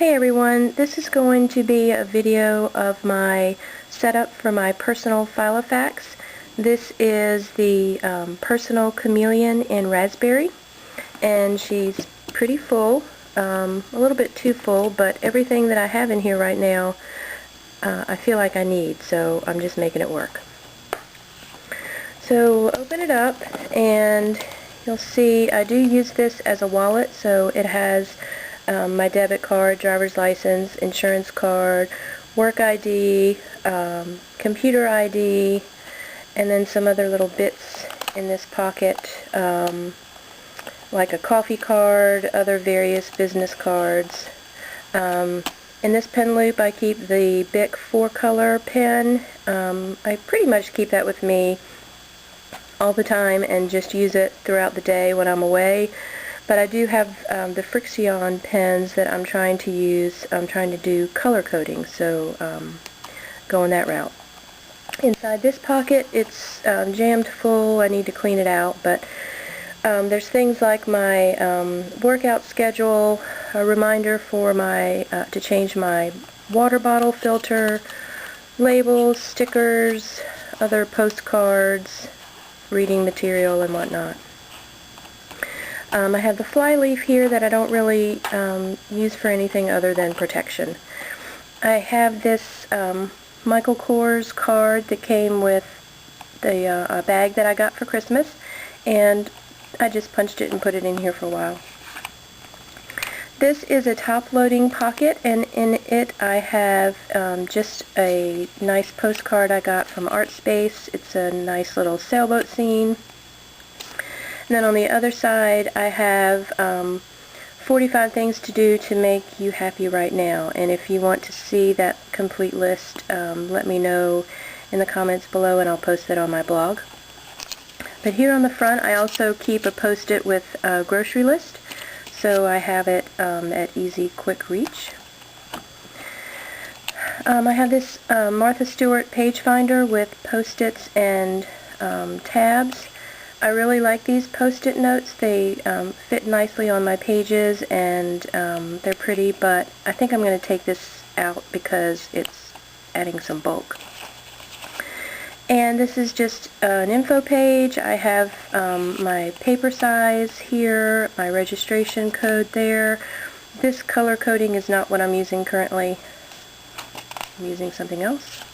Hey everyone, this is going to be a video of my setup for my personal Filofax. This is the Personal Chameleon in Raspberry, and she's pretty full, a little bit too full, but everything that I have in here right now I feel like I need, so I'm just making it work. So open it up and you'll see I do use this as a wallet, so it has my debit card, driver's license, insurance card, work ID, computer ID, and then some other little bits in this pocket, like a coffee card, other various business cards. In this pen loop I keep the Bic 4-color pen. I pretty much keep that with me all the time and just use it throughout the day when I'm away. But I do have the Frixion pens that I'm trying to use. I'm trying to do color coding, so going that route. Inside this pocket, it's jammed full. I need to clean it out, but there's things like my workout schedule, a reminder for my to change my water bottle filter, labels, stickers, other postcards, reading material, and whatnot. I have the flyleaf here that I don't really use for anything other than protection. I have this Michael Kors card that came with the bag that I got for Christmas, and I just punched it and put it in here for a while. This is a top-loading pocket, and in it I have just a nice postcard I got from Art Space. It's a nice little sailboat scene. And then on the other side I have 45 things to do to make you happy right now, and if you want to see that complete list, let me know in the comments below and I'll post it on my blog. But here on the front I also keep a post-it with a grocery list, so I have it at easy quick reach. I have this Martha Stewart page finder with post-its and tabs. I really like these post-it notes. They fit nicely on my pages, and they're pretty, but I think I'm going to take this out because it's adding some bulk. And this is just an info page. I have my paper size here, my registration code there. This color coding is not what I'm using currently. I'm using something else.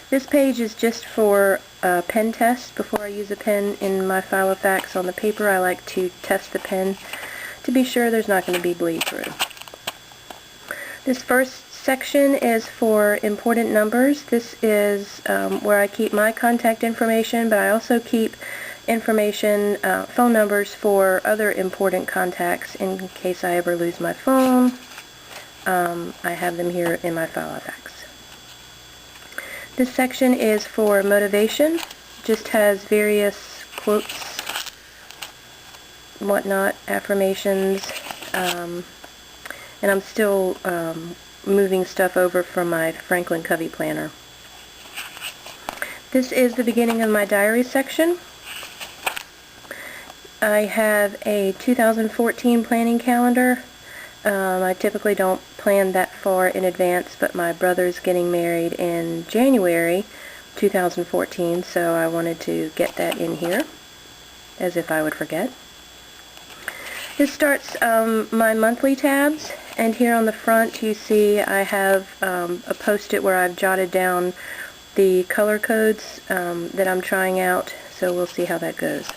This page is just for a pen test. Before I use a pen in my Filofax on the paper, I like to test the pen to be sure there's not going to be bleed through. This first section is for important numbers. This is where I keep my contact information, but I also keep information, phone numbers for other important contacts in case I ever lose my phone. I have them here in my Filofax. This section is for motivation. Just has various quotes, whatnot, affirmations, and I'm still moving stuff over from my Franklin Covey planner. This is the beginning of my diary section. I have a 2014 planning calendar. I typically don't plan that far in advance, but my brother's getting married in January 2014, so I wanted to get that in here, as if I would forget. This starts my monthly tabs, and here on the front you see I have a post-it where I've jotted down the color codes that I'm trying out, so we'll see how that goes.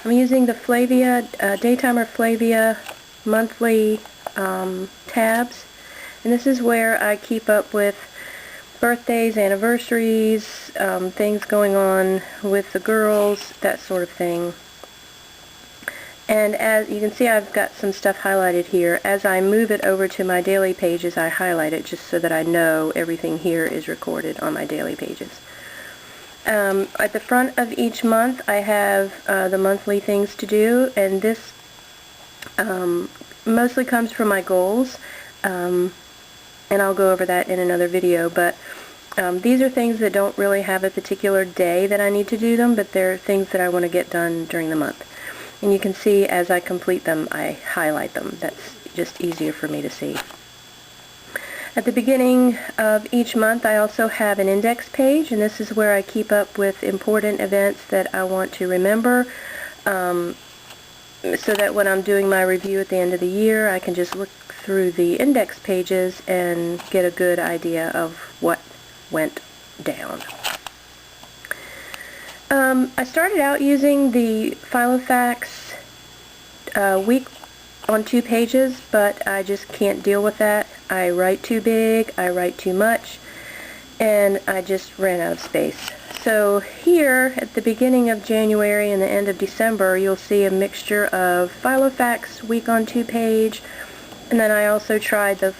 I'm using the Flavia, Daytimer Flavia monthly tabs, and this is where I keep up with birthdays, anniversaries, things going on with the girls, that sort of thing. And as you can see, I've got some stuff highlighted here. As I move it over to my daily pages, I highlight it just so that I know everything here is recorded on my daily pages. At the front of each month I have the monthly things to do, and this mostly comes from my goals, and I'll go over that in another video, but these are things that don't really have a particular day that I need to do them, but they're things that I want to get done during the month. And you can see as I complete them, I highlight them. That's just easier for me to see. At the beginning of each month, I also have an index page, and this is where I keep up with important events that I want to remember, so that when I'm doing my review at the end of the year, I can just look through the index pages and get a good idea of what went down. I started out using the Filofax week on 2 pages, but I just can't deal with that. I write too big, I write too much, and I just ran out of space. So here, at the beginning of January and the end of December, you'll see a mixture of Filofax week on 2 page, and then I also tried the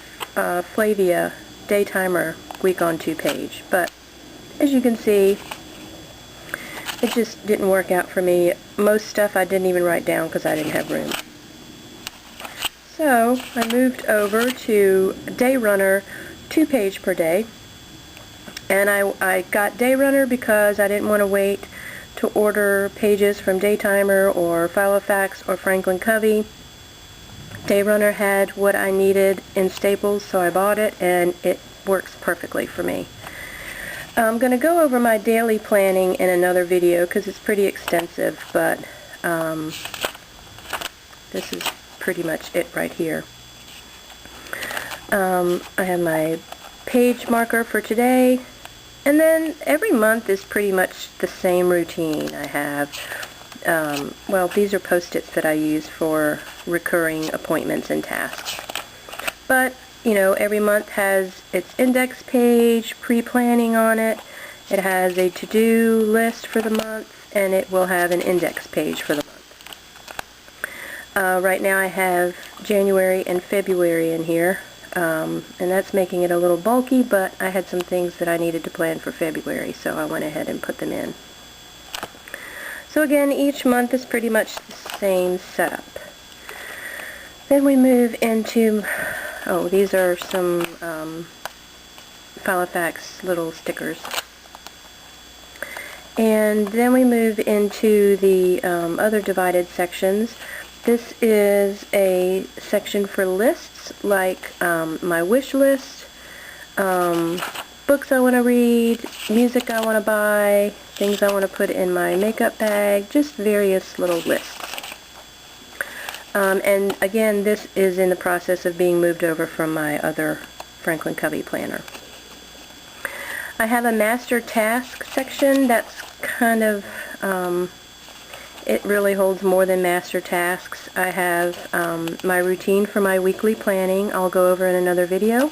Flavia Daytimer week on 2 page. But as you can see, it just didn't work out for me. Most stuff I didn't even write down because I didn't have room. So I moved over to Dayrunner 2 page per day, and I got Dayrunner because I didn't want to wait to order pages from Daytimer or Filofax or Franklin Covey. Dayrunner had what I needed in Staples, so I bought it, and it works perfectly for me. I'm going to go over my daily planning in another video because it's pretty extensive, but this is pretty much it right here. I have my page marker for today, and then every month is pretty much the same routine. I have, well, these are post-its that I use for recurring appointments and tasks. But, you know, every month has its index page, pre-planning on it. It has a to-do list for the month, and it will have an index page for the month. Right now I have January and February in here, and that's making it a little bulky, but I had some things that I needed to plan for February, so I went ahead and put them in. So again, each month is pretty much the same setup. Then we move into, oh, these are some Filofax little stickers. And then we move into the other divided sections. This is a section for lists, like my wish list, books I want to read, music I want to buy, things I want to put in my makeup bag, just various little lists. And again, this is in the process of being moved over from my other Franklin Covey planner. I have a master task section that's kind of, it really holds more than master tasks. I have my routine for my weekly planning. I'll go over in another video.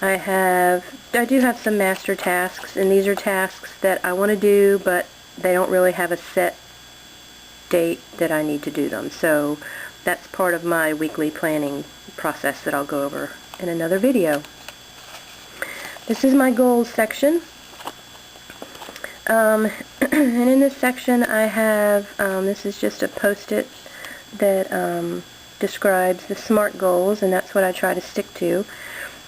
I do have some master tasks, and these are tasks that I want to do, but they don't really have a set date that I need to do them. So that's part of my weekly planning process that I'll go over in another video. This is my goals section. And in this section I have, this is just a post-it that describes the SMART goals, and that's what I try to stick to.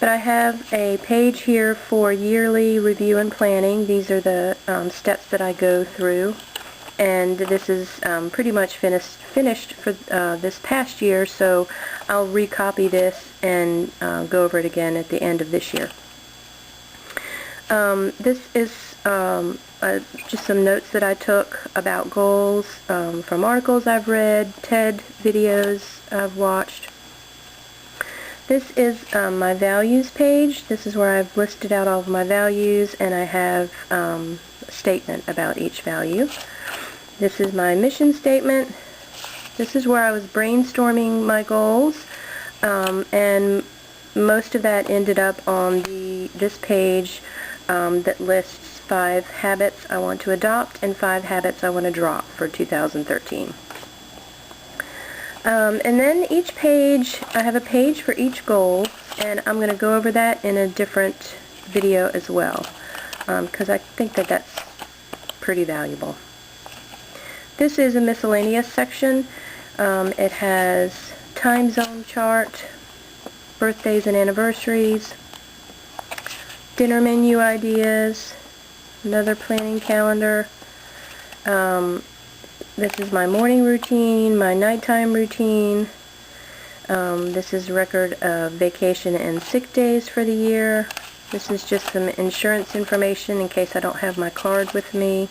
But I have a page here for yearly review and planning. These are the steps that I go through, and this is pretty much finished for this past year, so I'll recopy this and go over it again at the end of this year. This is just some notes that I took about goals from articles I've read, TED videos I've watched. This is my values page. This is where I've listed out all of my values, and I have a statement about each value. This is my mission statement. This is where I was brainstorming my goals, and most of that ended up on this page that lists 5 habits I want to adopt and 5 habits I want to drop for 2013. And then each page, I have a page for each goal, and I'm going to go over that in a different video as well, because I think that that's pretty valuable. This is a miscellaneous section. It has time zone chart, birthdays and anniversaries, dinner menu ideas, another planning calendar. This is my morning routine, my nighttime routine, This is record of vacation and sick days for the year. This is just some insurance information in case I don't have my card with me.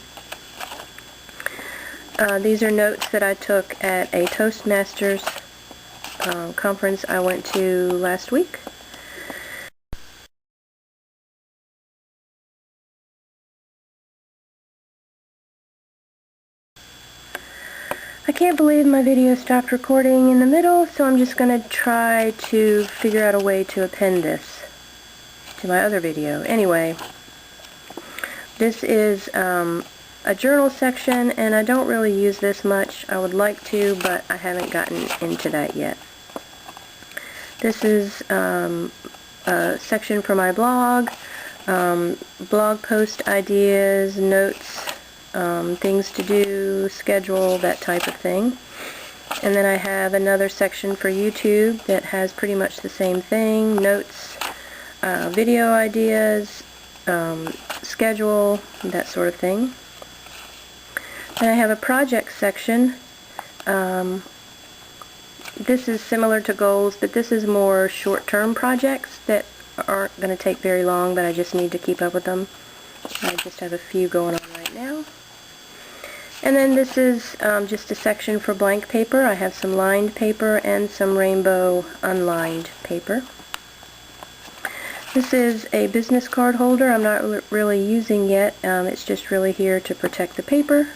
These are notes that I took at a Toastmasters conference I went to last week. I can't believe my video stopped recording in the middle, so I'm just going to try to figure out a way to append this to my other video. Anyway, this is a journal section, and I don't really use this much. I would like to, but I haven't gotten into that yet. This is a section for my blog, blog post ideas, notes, things to do, schedule, that type of thing. And then I have another section for YouTube that has pretty much the same thing, notes, video ideas, schedule, that sort of thing. Then I have a project section. This is similar to goals, but this is more short-term projects that aren't going to take very long, but I just need to keep up with them. I just have a few going on right now. And then this is just a section for blank paper. I have some lined paper and some rainbow unlined paper. This is a business card holder I'm not really using yet. It's just really here to protect the paper.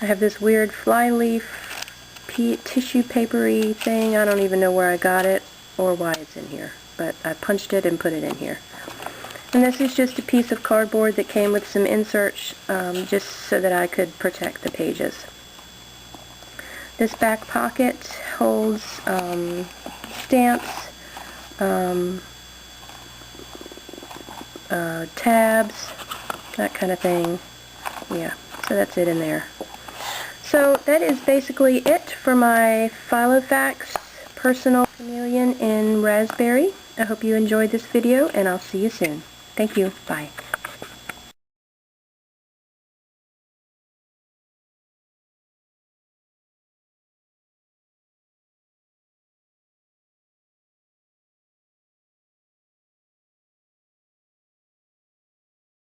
I have this weird flyleaf tissue papery thing. I don't even know where I got it or why it's in here, but I punched it and put it in here. And this is just a piece of cardboard that came with some inserts just so that I could protect the pages. This back pocket holds stamps, tabs, that kind of thing. Yeah, so that's it in there. So that is basically it for my Filofax Personal Chameleon in Raspberry. I hope you enjoyed this video, and I'll see you soon. Thank you. Bye.